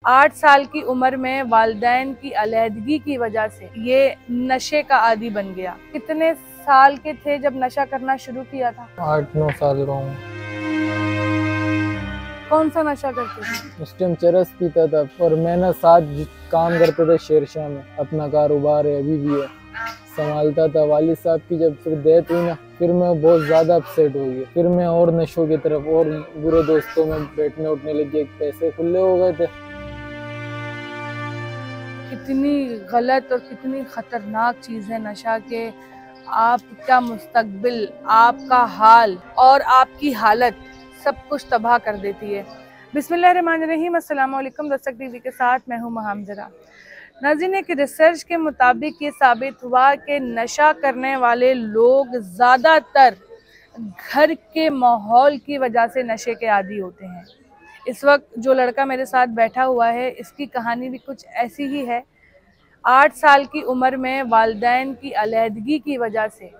8 साल की उम्र में वालिदैन की अलहदगी की वजह से ये नशे का आदी बन गया। कितने साल के थे जब नशा करना शुरू किया था? 8-9 साल का हूँ। कौन सा नशा करते थे? उस टाइम चरस पीता था और मैं ना साथ काम करते थे शेरशाह में। अपना कारोबार है, अभी भी है, संभालता था। वालिद साहब की जब फिर डेथ हुई ना, फिर मैं बहुत ज़्यादा अपसेट हो गया। फिर मैं और नशों की तरफ और बुरे दोस्तों में बैठने उठने लग गया। पैसे खुले हो गए थे। कितनी गलत और कितनी खतरनाक चीज़ है नशा के आपका मुस्तकबिल, आपका हाल और आपकी हालत सब कुछ तबाह कर देती है। बिस्मिल्लाहिर्रहमानिर्रहीम, अस्सलाम वालेकुम। दस्तक टीवी के साथ मैं हूँ महामजरा। नाज़रीन, एक रिसर्च के मुताबिक ये साबित हुआ कि नशा करने वाले लोग ज़्यादातर घर के माहौल की वजह से नशे के आदी होते हैं। इस वक्त जो लड़का मेरे साथ बैठा हुआ है, इसकी कहानी भी कुछ ऐसी ही है। 8 साल की उम्र में वालिदैन की अलहदगी की वजह से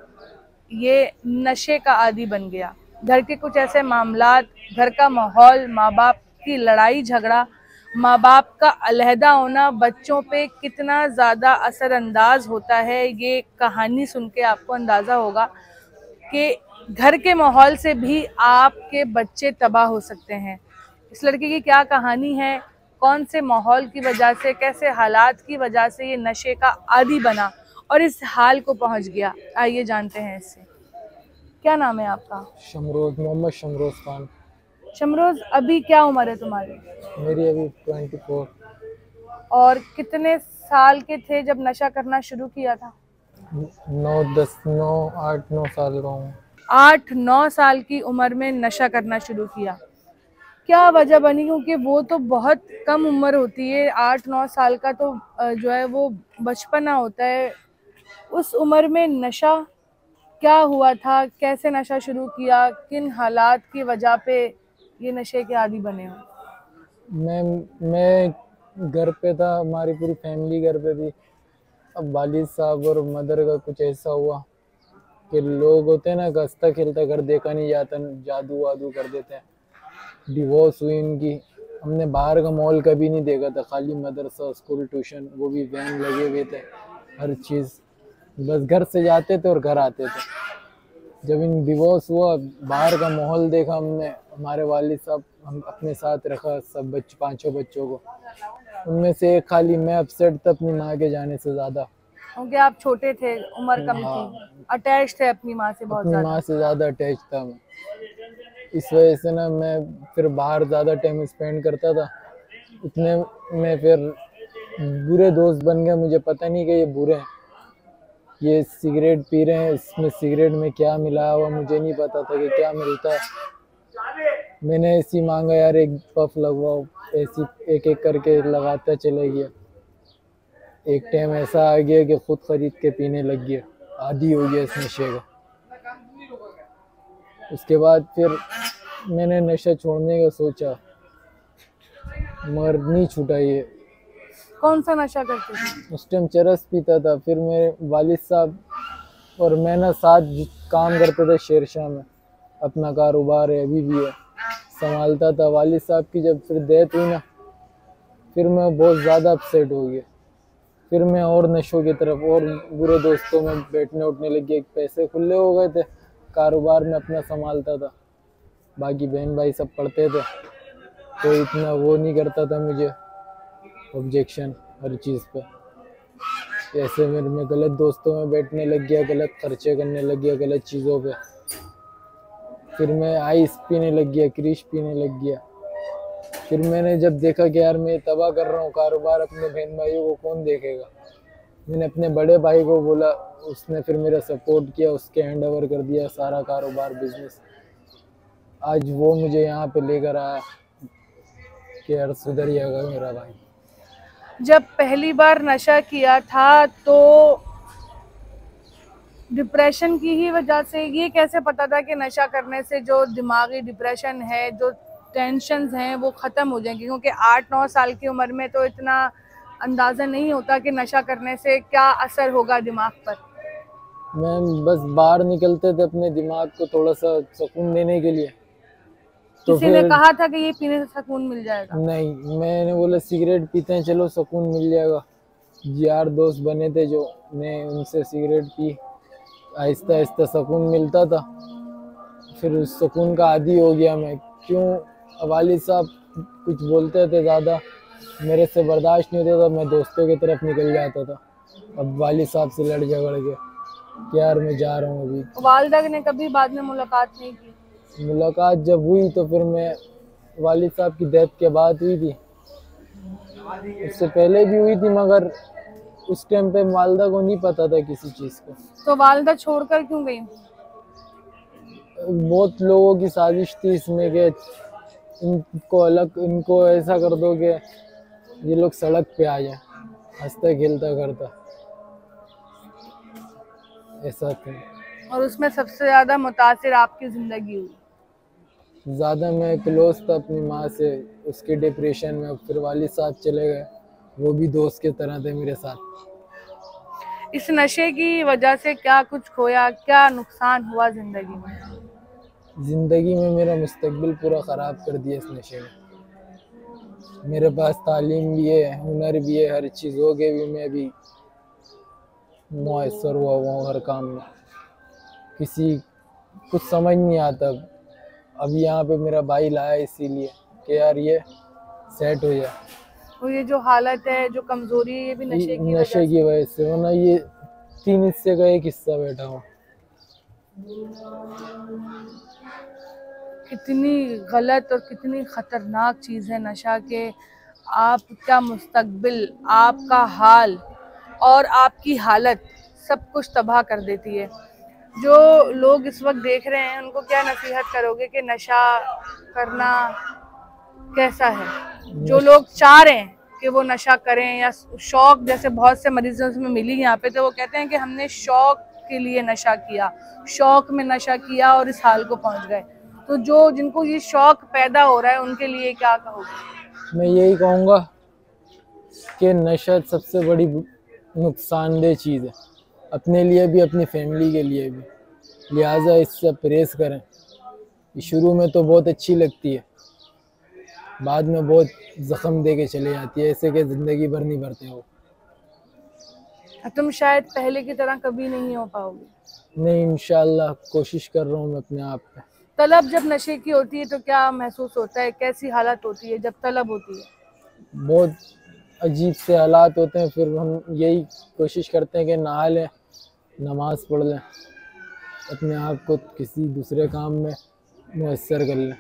ये नशे का आदी बन गया। घर के कुछ ऐसे मामलात, घर का माहौल, माँ बाप की लड़ाई झगड़ा, माँ बाप का अलहदा होना बच्चों पे कितना ज़्यादा असरअंदाज होता है, ये कहानी सुन के आपको अंदाज़ा होगा कि घर के माहौल से भी आपके बच्चे तबाह हो सकते हैं। इस लड़के की क्या कहानी है, कौन से माहौल की वजह से, कैसे हालात की वजह से ये नशे का आदी बना और इस हाल को पहुंच गया, आइए जानते हैं इससे। क्या नाम है आपका? शमरोज, मोहम्मद शमरोज खान। शमरोज, अभी क्या उम्र है तुम्हारी? मेरी अभी 24। और कितने साल के थे जब नशा करना शुरू किया था? 8-9 साल का हूँ। 8-9 साल की उम्र में नशा करना शुरू किया। क्या वजह बनी? क्योंकि वो तो बहुत कम उम्र होती है, 8-9 साल का तो जो है वो बचपना होता है। उस उम्र में नशा क्या हुआ था? कैसे नशा शुरू किया? किन हालात की वजह पे ये नशे के आदी बने हो? मैं घर पे था, हमारी पूरी फैमिली घर पे थी। अब वालिद साहब और मदर का कुछ ऐसा हुआ कि लोग होते हैं ना, हंसता खेलता घर देखा नहीं जाता, जादू वादू कर देते हैं। डिवोर्स हुई इनकी। हमने बाहर का माहौल कभी नहीं देखा था, खाली मदरसा, स्कूल, ट्यूशन, वो भी वैन लगे हुए थे, हर चीज़। बस घर से जाते थे और घर आते थे। जब इन डिवोर्स हुआ, बाहर का माहौल देखा हमने। हमारे वालिद साहब हम अपने साथ रखा सब बच्चे, 5 बच्चों को। उनमें से एक खाली मैं अपसेट था अपनी माँ के जाने से ज़्यादा। क्योंकि आप छोटे थे, उम्र कम थी, अटैच थे अपनी माँ से बहुत अपनी ज़्यादा। माँ से ज़्यादा अटैच था मैं। इस वजह से ना मैं फिर बाहर ज़्यादा टाइम स्पेंड करता था। इतने में फिर बुरे दोस्त बन गए। मुझे पता नहीं कि ये बुरे हैं, ये सिगरेट पी रहे हैं, इसमें सिगरेट में क्या मिलाया हुआ मुझे नहीं पता था कि क्या मिलता है। मैंने ऐसी मांगा, यार एक पफ लगवाओ, ऐसी एक एक करके लगाता चले गया। एक टाइम ऐसा आ गया कि खुद खरीद के पीने लग गया, आदी हो गया इस नशे का। उसके बाद फिर मैंने नशा छोड़ने का सोचा, मगर नहीं छूटा ये। कौन सा नशा करते थे? उस टाइम चरस पीता था। फिर मेरे वालिद साहब और मैं ना साथ काम करते थे शेरशाह में। अपना कारोबार है, अभी भी है, संभालता था। वालिद साहब की जब फिर डेथ हुई ना, फिर मैं बहुत ज़्यादा अपसेट हो गया। फिर मैं और नशों की तरफ और बुरे दोस्तों में बैठने उठने लग गया। पैसे खुले हो गए थे, कारोबार में अपना संभालता था, बाकी बहन भाई सब पढ़ते थे, कोई इतना वो नहीं करता था मुझे ऑब्जेक्शन हर चीज़ पे। ऐसे मैं गलत दोस्तों में बैठने लग गया, गलत खर्चे करने लग गया गलत चीज़ों पे। फिर मैं आइस पीने लग गया, क्रिश पीने लग गया। फिर मैंने जब देखा कि यार मैं तबाह कर रहा हूँ कारोबार, अपने बहन भाइयों को कौन देखेगा, मैंने अपने बड़े भाई को बोला। उसने फिर मेरा सपोर्ट किया, उसके हैंड ओवर कर दिया सारा कारोबार, बिजनेस। आज वो मुझे यहाँ पे लेकर आया कि यार सुधर जाएगा मेरा भाई। जब पहली बार नशा किया था तो डिप्रेशन की ही वजह से, ये कैसे पता था कि नशा करने से जो दिमागी डिप्रेशन है, जो टेंशन्स हैं वो ख़त्म हो जाएंगी? क्योंकि 8-9 साल की उम्र में तो इतना अंदाज़ा नहीं होता कि नशा करने से क्या असर होगा दिमाग पर। मैं बस बाहर निकलते थे अपने दिमाग को थोड़ा सा सुकून देने के लिए, तो किसी ने फिर कहा था कि ये पीने से सुकून मिल जाएगा? नहीं, मैंने बोला सिगरेट पीते हैं, चलो सुकून मिल जाएगा। यार दोस्त बने थे जो, मैं उनसे सिगरेट पी, आहिस्ता आहिस्ता सुकून मिलता था। फिर उस सुकून का आदी हो गया मैं। क्यों वालिद साहब कुछ बोलते थे ज़्यादा, मेरे से बर्दाश्त नहीं होता था, मैं दोस्तों की तरफ निकल जाता था। अब वालिद साहब से लड़ झगड़ के कि यार मैं जा रहा हूँ अभी। वालिदा ने कभी बाद में मुलाकात नहीं की? मुलाकात जब हुई तो फिर मैं, वालिद साहब की डेथ के बाद हुई थी, उससे पहले भी हुई थी, मगर उस टाइम पे वालिदा को नहीं पता था किसी चीज़ का। तो वालिदा छोड़कर क्यों गई? बहुत लोगों की साजिश थी इसमें कि इनको अलग, इनको ऐसा कर दो कि ये लोग सड़क पे आ जाए, हंसता खेलता करता, ऐसा था। और उसमें सबसे ज्यादा मुतासिर आपकी जिंदगी हुई? ज़्यादा मैं क्लोज था अपनी माँ से, उसके डिप्रेशन में। फिर वालिद साहब चले गए, वो भी दोस्त की तरह थे मेरे साथ। इस नशे की वजह से क्या कुछ खोया, क्या नुकसान हुआ जिंदगी में? ज़िंदगी में मेरा मुस्तकबिल पूरा ख़राब कर दिया इस नशे ने। मेरे पास तालीम भी है, हुनर भी है, हर चीज़ हो के भी मैं अभी मुयसर हुआ हूँ हर काम में। किसी कुछ समझ नहीं आता। अब यहाँ पे मेरा भाई लाया इसीलिए कि यार ये सेट हो जाए। और ये जो हालत है, जो कमजोरी है, ये भी नशे की वजह नशे से? की वजह से, वरना ये 3 हिस्से का एक हिस्सा बैठा हूँ। कितनी गलत और कितनी खतरनाक चीज़ है नशा के। आपका मुस्तकबिल, आपका हाल और आपकी हालत सब कुछ तबाह कर देती है। जो लोग इस वक्त देख रहे हैं उनको क्या नसीहत करोगे कि नशा करना कैसा है? जो लोग चाह रहे हैं कि वो नशा करें या शौक, जैसे बहुत से मरीजों से मैं मिली यहाँ पे, तो वो कहते हैं कि हमने शौक के लिए नशा किया, शौक में नशा किया और इस हाल को पहुंच गए। तो जो जिनको ये शौक पैदा हो रहा है उनके लिए क्या कहोगे? मैं यही कहूँगा कि नशा सबसे बड़ी नुकसानदेह चीज़ है, अपने लिए भी, अपनी फैमिली के लिए भी। लिहाजा इससे परहेज़ करें। शुरू में तो बहुत अच्छी लगती है, बाद में बहुत ज़ख्म दे के चले जाती है, ऐसे कि ज़िंदगी भर नहीं भरते हो। तुम शायद पहले की तरह कभी नहीं हो पाओगे। नहीं, इंशाल्लाह कोशिश कर रहा हूँ मैं अपने आप पे। तलब जब नशे की होती है तो क्या महसूस होता है, कैसी हालत होती है जब तलब होती है? बहुत अजीब से हालात होते हैं। फिर हम यही कोशिश करते हैं कि नहा लें, नमाज़ पढ़ लें, अपने आप को किसी दूसरे काम में मुयस्सर कर लें।